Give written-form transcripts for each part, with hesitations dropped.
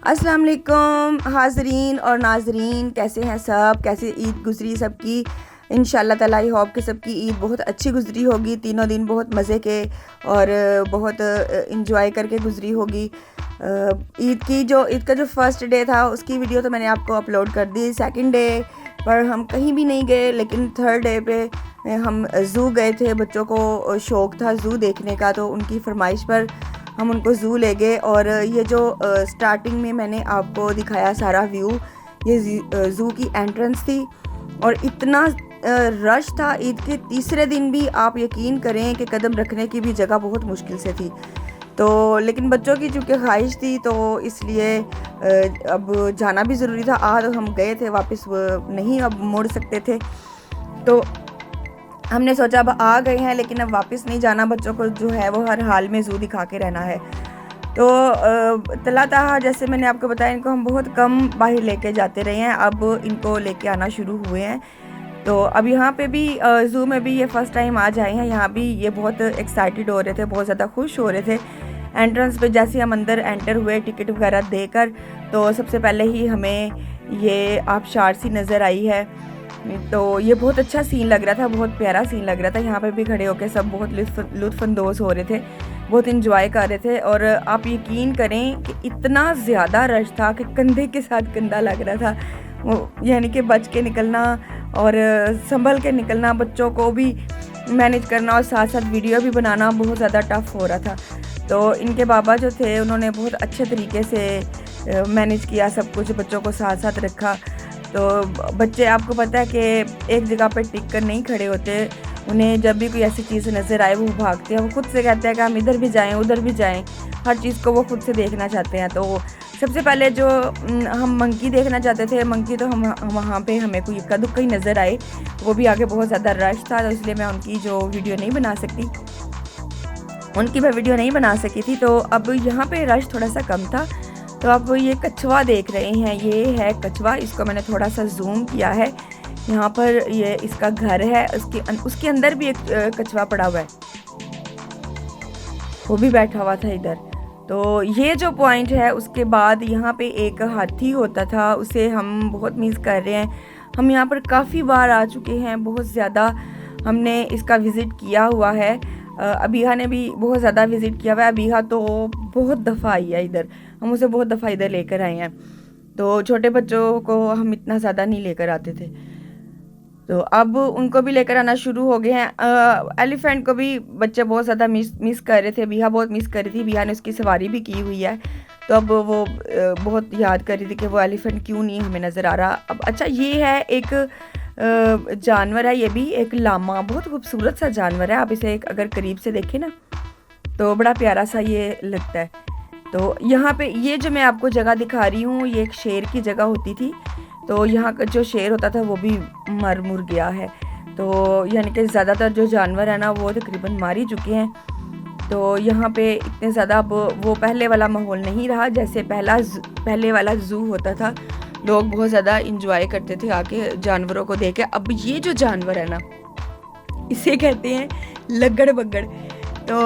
अस्सलाम वालेकुम हाज़रीन और नाज़रीन, कैसे हैं सब? कैसे ईद गुज़री सबकी? इंशाल्लाह ताला आई होप कि सबकी ईद बहुत अच्छी गुज़री होगी। तीनों दिन बहुत मज़े के और बहुत इंजॉय करके गुज़री होगी। ईद का जो फ़र्स्ट डे था उसकी वीडियो तो मैंने आपको अपलोड कर दी। सेकंड डे पर हम कहीं भी नहीं गए, लेकिन थर्ड डे पे हम ज़ू गए थे। बच्चों को शौक़ था ज़ू देखने का, तो उनकी फरमाइश पर हम उनको ज़ू ले गए। और ये जो स्टार्टिंग में मैंने आपको दिखाया सारा व्यू, ये ज़ू की एंट्रेंस थी और इतना रश था। ईद के तीसरे दिन भी आप यकीन करें कि कदम रखने की भी जगह बहुत मुश्किल से थी। तो लेकिन बच्चों की चूँकि ख्वाहिश थी तो इसलिए अब जाना भी ज़रूरी था। आज हम गए थे, वापस नहीं अब मुड़ सकते थे, तो हमने सोचा अब आ गए हैं लेकिन अब वापस नहीं जाना। बच्चों को जो है वो हर हाल में ज़ू दिखा के रहना है। तो तला जैसे मैंने आपको बताया, इनको हम बहुत कम बाहर लेके जाते रहे हैं, अब इनको लेके आना शुरू हुए हैं। तो अब यहाँ पे भी ज़ू में भी ये फ़र्स्ट टाइम आज आए हैं। यहाँ भी ये बहुत एक्साइटेड हो रहे थे, बहुत ज़्यादा खुश हो रहे थे। एंट्रेंस पे जैसे हम अंदर एंटर हुए टिकट वगैरह देकर, तो सबसे पहले ही हमें ये आबशार सी नज़र आई है। तो ये बहुत अच्छा सीन लग रहा था, बहुत प्यारा सीन लग रहा था। यहाँ पे भी खड़े होकर सब बहुत लुत्फ़अंदोज़ हो रहे थे, बहुत इंजॉय कर रहे थे। और आप यकीन करें कि इतना ज़्यादा रश था कि कंधे के साथ कंधा लग रहा था। वो यानी कि बच के निकलना और संभल के निकलना, बच्चों को भी मैनेज करना और साथ साथ वीडियो भी बनाना बहुत ज़्यादा टफ़ हो रहा था। तो इनके बाबा जो थे उन्होंने बहुत अच्छे तरीके से मैनेज किया सब कुछ, बच्चों को साथ साथ रखा। तो बच्चे, आपको पता है कि एक जगह पर टिक कर नहीं खड़े होते। उन्हें जब भी कोई ऐसी चीज़ नज़र आए वो भागते हैं, वो खुद से कहते हैं कि हम इधर भी जाएं उधर भी जाएं। हर चीज़ को वो खुद से देखना चाहते हैं। तो सबसे पहले जो हम मंकी देखना चाहते थे, मंकी तो हम वहाँ पे हमें कोई इक्का दुक्का ही नज़र आए, वो भी आगे बहुत ज़्यादा रश था, तो इसलिए मैं उनकी वीडियो नहीं बना सकी थी। तो अब यहाँ पे रश थोड़ा सा कम था। तो आप ये कछुआ देख रहे हैं, ये है कछुआ। इसको मैंने थोड़ा सा जूम किया है। यहाँ पर ये इसका घर है, उसके अंदर भी एक कछुआ पड़ा हुआ है, वो भी बैठा हुआ था इधर। तो ये जो पॉइंट है, उसके बाद यहाँ पे एक हाथी होता था, उसे हम बहुत मिस कर रहे हैं। हम यहाँ पर काफ़ी बार आ चुके हैं, बहुत ज़्यादा हमने इसका विज़िट किया हुआ है। अबीहा ने भी बहुत ज़्यादा विज़िट किया हुआ है। अबीहा तो बहुत दफ़ा आई है इधर, हम उसे बहुत दफ़ा इधर लेकर आए हैं। तो छोटे बच्चों को हम इतना ज़्यादा नहीं लेकर आते थे, तो अब उनको भी लेकर आना शुरू हो गए हैं। एलिफेंट को भी बच्चे बहुत ज़्यादा मिस कर रहे थे, बिहा बहुत मिस कर रही थी। बिहा ने उसकी सवारी भी की हुई है, तो अब वो बहुत याद कर रही थी कि वो एलिफेंट क्यों नहीं हमें नज़र आ रहा। अब अच्छा, ये है एक जानवर है, ये भी एक लामा, बहुत खूबसूरत सा जानवर है। आप इसे अगर करीब से देखें ना तो बड़ा प्यारा सा ये लगता है। तो यहाँ पे ये जो मैं आपको जगह दिखा रही हूँ, ये एक शेर की जगह होती थी। तो यहाँ का जो शेर होता था वो भी मुर गया है। तो यानी कि ज़्यादातर जो जानवर है ना वो तकरीबन मार ही चुके हैं। तो यहाँ पे इतने ज़्यादा अब वो पहले वाला माहौल नहीं रहा, जैसे पहले वाला ज़ू होता था। लोग बहुत ज़्यादा इंजॉय करते थे आके जानवरों को देख के। अब ये जो जानवर है ना, इसे कहते हैं लगड़ बगड़। तो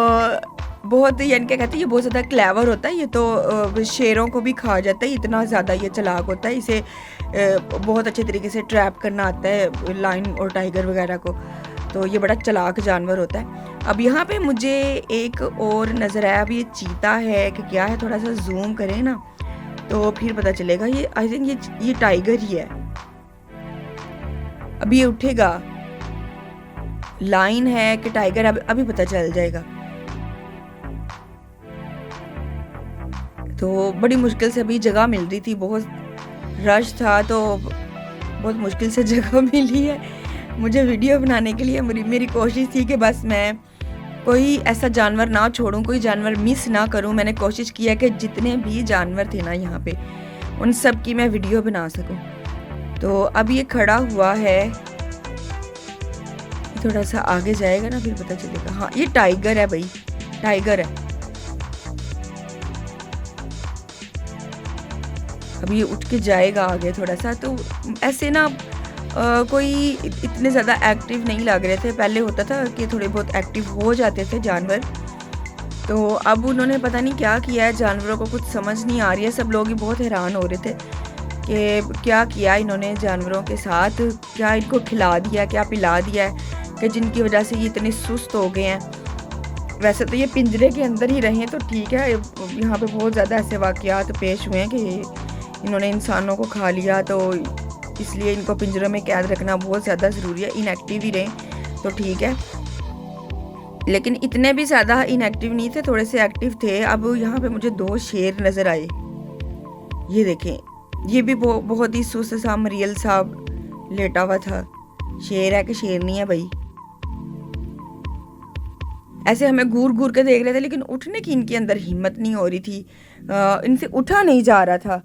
बहुत, यानी क्या कहते हैं, ये बहुत ज़्यादा क्लेवर होता है। ये तो शेरों को भी खा जाता है, इतना ज़्यादा ये चालाक होता है। इसे बहुत अच्छे तरीके से ट्रैप करना आता है, लायन और टाइगर वगैरह को। तो ये बड़ा चालाक जानवर होता है। अब यहाँ पे मुझे एक और नज़र आया, अब ये चीता है कि क्या है, थोड़ा सा जूम करें ना तो फिर पता चलेगा। ये आई थिंक ये टाइगर ही है। अब ये उठेगा, लाइन है कि टाइगर, अभी पता चल जाएगा। तो बड़ी मुश्किल से अभी जगह मिल रही थी, बहुत रश था, तो बहुत मुश्किल से जगह मिली है मुझे वीडियो बनाने के लिए। मेरी कोशिश थी कि बस मैं कोई ऐसा जानवर ना छोड़ूं, कोई जानवर मिस ना करूं। मैंने कोशिश किया कि जितने भी जानवर थे ना यहाँ पे, उन सब की मैं वीडियो बना सकूं। तो अब ये खड़ा हुआ है, थोड़ा सा आगे जाएगा ना फिर पता चलेगा। हाँ, ये टाइगर है भाई, टाइगर है। अब ये उठ के जाएगा आगे थोड़ा सा। तो ऐसे ना कोई इतने ज़्यादा एक्टिव नहीं लग रहे थे। पहले होता था कि थोड़े बहुत एक्टिव हो जाते थे जानवर, तो अब उन्होंने पता नहीं क्या किया है, जानवरों को कुछ समझ नहीं आ रही है। सब लोग ही बहुत हैरान हो रहे थे कि क्या किया इन्होंने जानवरों के साथ, क्या इनको खिला दिया, क्या पिला दिया है कि जिनकी वजह से ये इतने सुस्त हो गए हैं। वैसे तो ये पिंजरे के अंदर ही रहे तो ठीक है, यहाँ पे बहुत ज़्यादा ऐसे वाक़यात पेश हुए हैं कि इन्होंने इंसानों को खा लिया, तो इसलिए इनको पिंजरे में कैद रखना बहुत ज़्यादा ज़रूरी है। इनएक्टिव ही रहें तो ठीक है, लेकिन इतने भी ज़्यादा इनएक्टिव नहीं थे, थोड़े से एक्टिव थे। अब यहाँ पे मुझे 2 शेर नज़र आए, ये देखें, ये भी बहुत ही सुस्त सा मरियल सा लेटा हुआ था। शेर है कि शेर नहीं है भाई। ऐसे हमें घूर घूर के देख रहे थे, लेकिन उठने की इनके अंदर हिम्मत नहीं हो रही थी, इनसे उठा नहीं जा रहा था।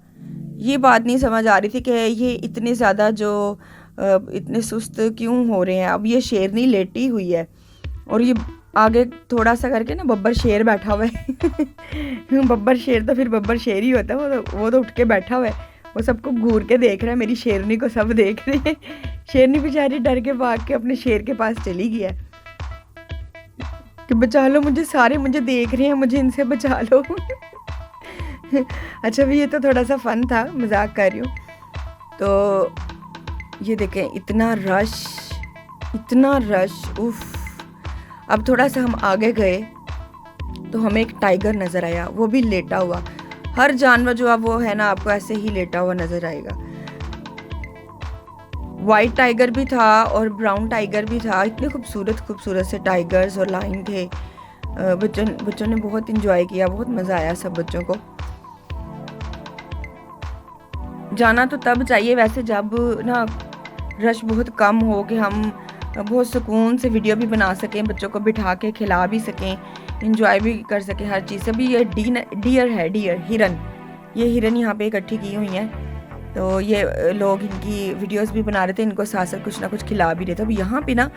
ये बात नहीं समझ आ रही थी कि ये इतने ज़्यादा जो इतने सुस्त क्यों हो रहे हैं। अब ये शेरनी लेटी हुई है और ये आगे थोड़ा सा करके ना बब्बर शेर बैठा हुआ है बब्बर शेर तो फिर बब्बर शेर ही होता है, वो तो उठ के बैठा हुआ है, वो सबको घूर के देख रहा है। मेरी शेरनी को सब देख रहे हैं। शेरनी बेचारी डर के भाग के अपने शेर के पास चली गई है कि बचा लो मुझे, सारे मुझे देख रहे हैं, मुझे इनसे बचा लो अच्छा भी ये तो थोड़ा सा फन था, मजाक कर रही हूँ। तो ये देखें, इतना रश उफ। अब थोड़ा सा हम आगे गए तो हमें एक टाइगर नज़र आया, वो भी लेटा हुआ। हर जानवर जो अब वो है ना, आपको ऐसे ही लेटा हुआ नज़र आएगा। वाइट टाइगर भी था और ब्राउन टाइगर भी था। इतने खूबसूरत से टाइगर्स और लायन थे। बच्चों ने बहुत इंजॉय किया, बहुत मज़ा आया सब बच्चों को। जाना तो तब चाहिए वैसे जब ना रश बहुत कम हो, कि हम बहुत सुकून से वीडियो भी बना सकें, बच्चों को बिठा के खिला भी सकें, इंजॉय भी कर सकें हर चीज़ से। भी ये हिरन यहाँ पे इकट्ठी की हुई हैं, तो ये लोग इनकी वीडियोस भी बना रहे थे, इनको साथ साथ कुछ ना कुछ खिला भी रहे थे। अब यहाँ पे ना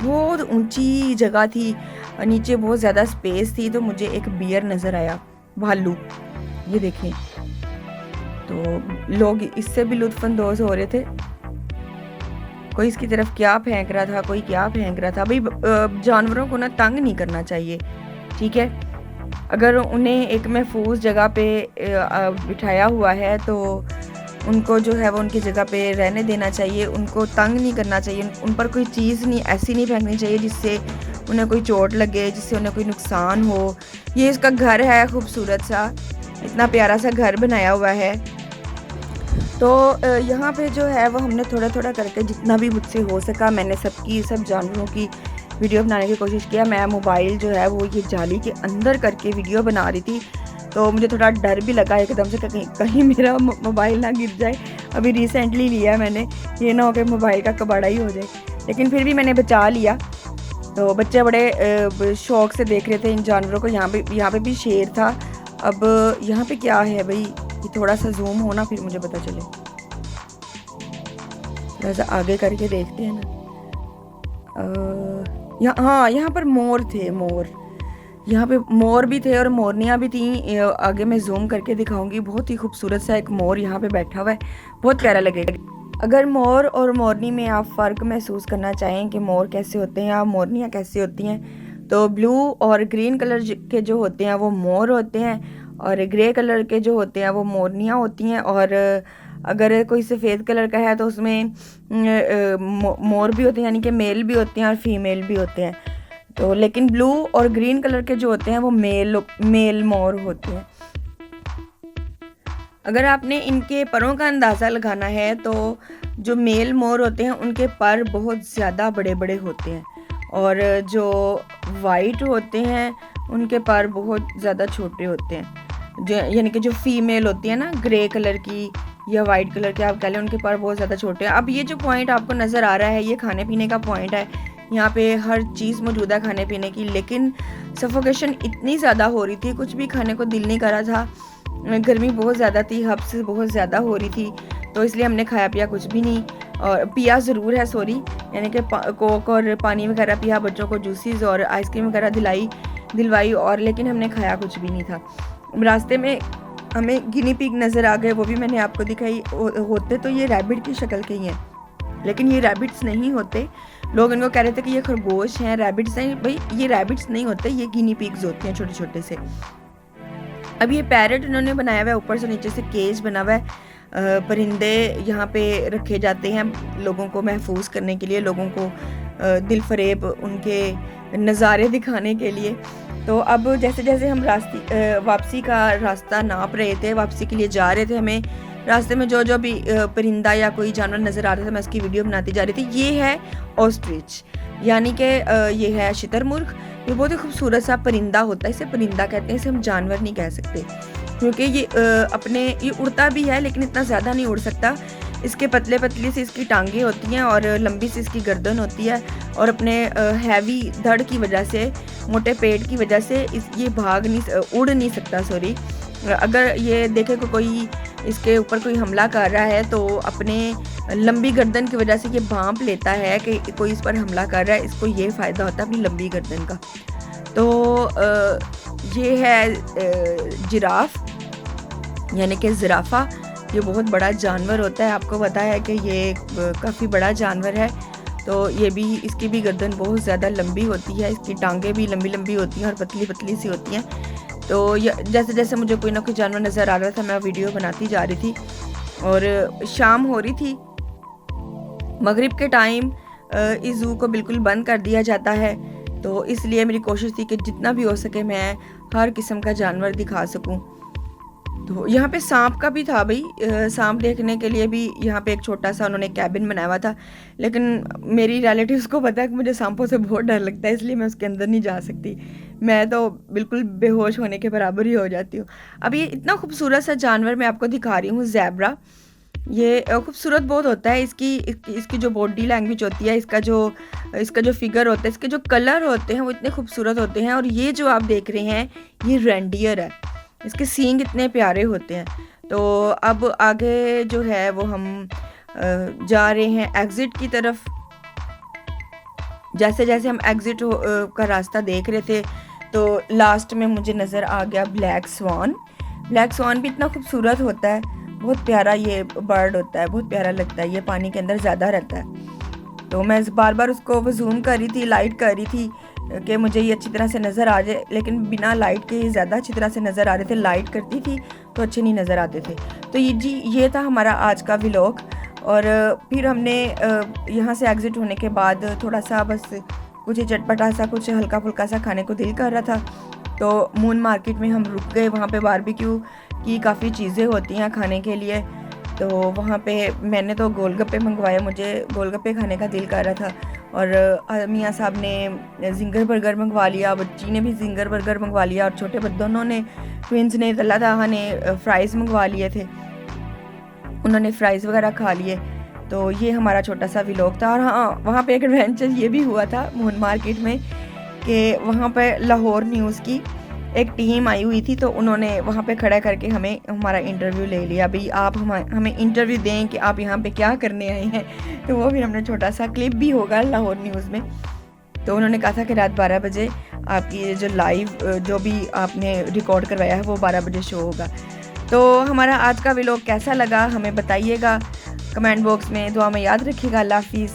बहुत ऊंची जगह थी, नीचे बहुत ज़्यादा स्पेस थी, तो मुझे एक बियर नज़र आया, भालू, ये देखें। तो लोग इससे भी लुत्फ़अंदोज़ हो रहे थे। कोई इसकी तरफ क्या फेंक रहा था, कोई क्या फेंक रहा था। भाई जानवरों को ना तंग नहीं करना चाहिए, ठीक है। अगर उन्हें एक महफूज जगह पे बिठाया हुआ है तो उनको जो है वो उनकी जगह पे रहने देना चाहिए, उनको तंग नहीं करना चाहिए। उन पर कोई चीज़ नहीं ऐसी नहीं फेंकनी चाहिए जिससे उन्हें कोई चोट लगे, जिससे उन्हें कोई नुकसान हो। ये इसका घर है खूबसूरत सा, इतना प्यारा सा घर बनाया हुआ है। तो यहाँ पे जो है वो हमने थोड़ा थोड़ा करके जितना भी मुझसे हो सका, मैंने सब जानवरों की वीडियो बनाने की कोशिश किया। मैं मोबाइल जो है वो ये जाली के अंदर करके वीडियो बना रही थी, तो मुझे थोड़ा डर भी लगा एकदम से कहीं मेरा मोबाइल ना गिर जाए। अभी रिसेंटली लिया मैंने, ये ना हो कि मोबाइल का कबाड़ा ही हो जाए, लेकिन फिर भी मैंने बचा लिया। तो बच्चे बड़े शौक़ से देख रहे थे इन जानवरों को। यहाँ पे भी शेर था। अब यहाँ पे क्या है भाई, ये थोड़ा सा जूम होना फिर मुझे पता चले। थोड़ा सा आगे करके देखते हैं ना। यहाँ पर मोर थे, यहाँ पे मोर भी थे और मोरनियाँ भी थी। आगे मैं जूम करके दिखाऊंगी। बहुत ही खूबसूरत सा एक मोर यहाँ पे बैठा हुआ है, बहुत प्यारा लगेगा। अगर मोर और मोरनी में आप फ़र्क महसूस करना चाहें कि मोर कैसे होते हैं या मोरनियाँ कैसे होती हैं, तो ब्लू और ग्रीन कलर के जो होते हैं वो मोर होते हैं, और ग्रे कलर के जो होते हैं वो मोरनियाँ होती हैं। और अगर कोई सफ़ेद कलर का है तो उसमें मोर भी होते हैं, यानी कि मेल भी होते हैं और फीमेल भी होते हैं। तो लेकिन ब्लू और ग्रीन कलर के जो होते हैं वो मेल मोर होते हैं। अगर आपने इनके परों का अंदाज़ा लगाना है तो जो मेल मोर होते हैं उनके पर बहुत ज़्यादा बड़े बड़े होते हैं, और जो वाइट होते हैं उनके पर बहुत ज़्यादा छोटे होते हैं। जो यानी कि जो फीमेल होती है ना, ग्रे कलर की या वाइट कलर के आप कह लें, उनके पर बहुत ज़्यादा छोटे हैं। अब ये जो पॉइंट आपको नज़र आ रहा है ये खाने पीने का पॉइंट है। यहाँ पे हर चीज़ मौजूद है खाने पीने की, लेकिन सफोकेशन इतनी ज़्यादा हो रही थी, कुछ भी खाने को दिल नहीं कर रहा था। गर्मी बहुत ज़्यादा थी, हब्स बहुत ज़्यादा हो रही थी, तो इसलिए हमने खाया पिया कुछ भी नहीं। और पिया ज़रूर है, सॉरी, यानी कि कोक और पानी वगैरह पिया, बच्चों को जूसेस और आइसक्रीम वगैरह दिलवाई, और लेकिन हमने खाया कुछ भी नहीं था। रास्ते में हमें गिनी पिग नज़र आ गए, वो भी मैंने आपको दिखाई। होते तो ये रैबिट की शक्ल के ही हैं, लेकिन ये रैबिट्स नहीं होते, लोग इनको कह रहे थे कि ये खरगोश हैं, रैबिट्स हैं। भाई ये रैबिट्स नहीं होते, ये गिनी पिग्स होते हैं छोटे छोटे से। अब ये पैरट इन्होंने बनाया हुआ है, ऊपर से नीचे से केज बना हुआ है। परिंदे यहाँ पे रखे जाते हैं लोगों को महफूज करने के लिए, लोगों को दिल फरेब उनके नज़ारे दिखाने के लिए। तो अब जैसे जैसे हम वापसी का रास्ता नाप रहे थे, वापसी के लिए जा रहे थे, हमें रास्ते में जो जो भी परिंदा या कोई जानवर नज़र आ रहा था, मैं उसकी वीडियो बनाती जा रही थी। ये है ऑस्ट्रिच, यानी कि ये है शुतुरमुर्ग। ये बहुत ही खूबसूरत सा परिंदा होता है, इसे परिंदा कहते हैं, इसे हम जानवर नहीं कह सकते, क्योंकि ये उड़ता भी है लेकिन इतना ज़्यादा नहीं उड़ सकता। इसके पतले पतली सी इसकी टांगें होती हैं और लंबी सी इसकी गर्दन होती है, और अपने हैवी धड़ की वजह से, मोटे पेट की वजह से ये उड़ नहीं सकता। सॉरी, अगर ये देखे कोई इसके ऊपर कोई हमला कर रहा है तो अपने लंबी गर्दन की वजह से ये भांप लेता है कि कोई इस पर हमला कर रहा है। इसको ये फ़ायदा होता है अपनी लंबी गर्दन का। तो ये है जिराफ, यानी कि ज़िराफ़ा। ये बहुत बड़ा जानवर होता है, आपको पता है कि ये काफ़ी बड़ा जानवर है। तो ये भी, इसकी भी गर्दन बहुत ज़्यादा लंबी होती है, इसकी टांगें भी लंबी लंबी होती हैं और पतली पतली सी होती हैं। तो जैसे जैसे मुझे कोई ना कोई जानवर नज़र आ रहा था, मैं वीडियो बनाती जा रही थी। और शाम हो रही थी, मगरिब के टाइम इस ज़ू को बिल्कुल बंद कर दिया जाता है। तो इसलिए मेरी कोशिश थी कि जितना भी हो सके मैं हर किस्म का जानवर दिखा सकूं। तो यहाँ पे सांप का भी था भाई, सांप देखने के लिए भी यहाँ पे एक छोटा सा उन्होंने कैबिन बनाया हुआ था, लेकिन मेरी रिलेटिव्स को पता है कि मुझे सांपों से बहुत डर लगता है, इसलिए मैं उसके अंदर नहीं जा सकती। मैं तो बिल्कुल बेहोश होने के बराबर ही हो जाती हूँ। अब ये इतना खूबसूरत सा जानवर मैं आपको दिखा रही हूँ, ज़ेब्रा। ये खूबसूरत बहुत होता है। इसकी जो बॉडी लैंग्वेज होती है, इसका जो फिगर होता है, इसके जो कलर होते हैं वो इतने खूबसूरत होते हैं। और ये जो आप देख रहे हैं ये रेंडियर है, इसके सींग इतने प्यारे होते हैं। तो अब आगे जो है वो हम जा रहे हैं एग्ज़िट की तरफ। जैसे जैसे हम एग्ज़िट का रास्ता देख रहे थे तो लास्ट में मुझे नज़र आ गया ब्लैक स्वान। ब्लैक स्वान भी इतना खूबसूरत होता है, बहुत प्यारा ये बर्ड होता है, बहुत प्यारा लगता है। ये पानी के अंदर ज़्यादा रहता है। तो मैं बार बार उसको जूम कर रही थी, लाइट कर रही थी कि मुझे ये अच्छी तरह से नज़र आ जाए, लेकिन बिना लाइट के ज़्यादा अच्छी तरह से नज़र आ रहे थे। लाइट करती थी तो अच्छे नहीं नज़र आते थे। तो ये था हमारा आज का व्लॉग। और फिर हमने यहाँ से एग्ज़िट होने के बाद थोड़ा सा बस कुछ चटपटा सा, कुछ हल्का फुल्का सा खाने को दिल कर रहा था। तो मून मार्केट में हम रुक गए, वहाँ पे बारबेक्यू की काफ़ी चीज़ें होती हैं खाने के लिए। तो वहाँ पे मैंने तो गोलगप्पे मंगवाए, मुझे गोलगप्पे खाने का दिल कर रहा था। और मियाँ साहब ने जिंगर बर्गर मंगवा लिया, बच्ची ने भी जिंगर बर्गर मंगवा लिया, और छोटे दोनों ने, ट्विंस ने, तल्ला ताहा ने फ़्राइज़ मंगवा लिए थे, उन्होंने फ़्राइज़ वगैरह खा लिए। तो ये हमारा छोटा सा व्लॉग था। और हाँ, वहाँ पे एक एडवेंचर ये भी हुआ था मून मार्केट में कि वहाँ पर लाहौर न्यूज़ की एक टीम आई हुई थी। तो उन्होंने वहाँ पे खड़ा करके हमारा इंटरव्यू ले लिया, भाई आप हमें इंटरव्यू दें कि आप यहाँ पे क्या करने आए हैं। तो वो फिर हमने छोटा सा क्लिप भी होगा लाहौर न्यूज़ में। तो उन्होंने कहा था कि रात 12 बजे आपकी जो लाइव जो भी आपने रिकॉर्ड करवाया है वो 12 बजे शो होगा। तो हमारा आज का व्लॉग कैसा लगा हमें बताइएगा कमेंट बॉक्स में। दुआ में याद रखिएगा। अल्लाह हाफिज़।